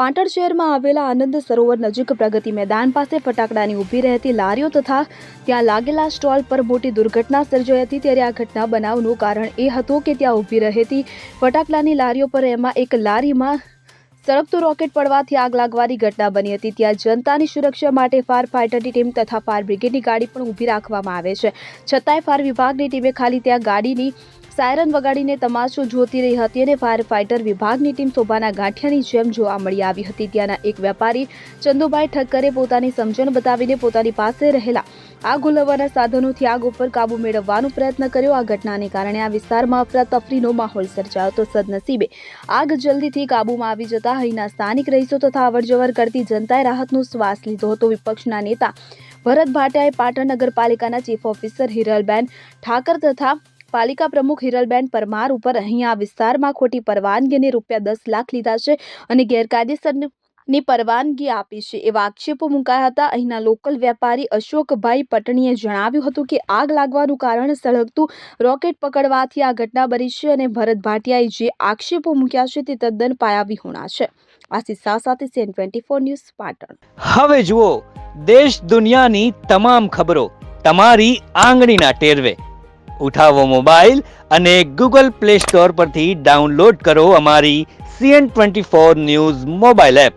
પાટણ શહેરમાં આવેલા આનંદ સરોવર નજીક પ્રગતિ મેદાન પાસે ફટાકડાની ઊભી રહેતી લારીઓ તથા ત્યાં લાગેલા સ્ટોલ પર મોટી દુર્ઘટના સર્જાઈ હતી। ત્યારે આ ઘટના બનાવનું કારણ એ હતું કે ત્યાં ઊભી રહેતી ફટાકડાની લારીઓ પર એમાં એક લારીમાં સળગતું રોકેટ પડવાથી આગ લાગવાની ઘટના બની હતી। ત્યાં જનતાની સુરક્ષા માટે ફાયર ફાઇટરની ટીમ તથા ફાયર બ્રિગેડની ગાડી પણ ઊભી રાખવામાં આવે છે, છતાંય ફાયર વિભાગની ટીમે ખાલી ત્યાં ગાડીની સાયરન વગાડીને તમાશો જોતી રહી હતી અને ફાયર ફાઇટર વિભાગની ટીમ શોભાના ગાંઠિયાની જેમ જોવા મળી આવી હતી। ત્યાંના એક વેપારી ચંદુભાઈ ઠક્કરે પોતાની સમજણ બતાવીને પોતાની પાસે રહેલા આગ ઓલવવાના સાધનોથી આગ ઉપર કાબુ મેળવવાનો પ્રયત્ન કર્યો। આ ઘટનાને કારણે આ વિસ્તારમાં અફરાતફરીનો માહોલ સર્જાયો તો સદનસીબે આગ જલ્દીથી કાબૂમાં આવી જતા અહીંના સ્થાનિક રહીશો તથા અવરજવર કરતી જનતાએ રાહતનો શ્વાસ લીધો હતો। વિપક્ષના નેતા ભરત ભાટિયાએ પાટણ નગરપાલિકાના ચીફ ઓફિસર હિરલબેન ઠાકર તથા પાલિકા પ્રમુખ હિરલબેન પરમાર ઉપર અહીં આ વિસ્તારમાં ખોટી પરવાનગીને ₹10 લાખ લીધા છે અને ગેરકાયદેસરની પરવાનગી આપી છે એવા આક્ષેપો મુકાયા હતા। અહીંના લોકલ વેપારી અશોકભાઈ પટણીએ જણાવ્યું હતું કે આગ લાગવાનું કારણ સળગતું રોકેટ પકડવાથી આ ઘટના બની છે અને ભરત ભાટિયાએ જે આક્ષેપો મૂક્યા છે તે તદ્દન પાયાવિહોણા છે। આશિષ શાહ સાથે CN24 ન્યૂઝ પાટણ। હવે જુઓ દેશ દુનિયાની તમામ ખબરો તમારી આંગળીના ટેરવે। ઉઠાવો મોબાઈલ અને Google Play Store પરથી ડાઉનલોડ કરો અમારી CN24 ન્યૂઝ મોબાઈલ એપ।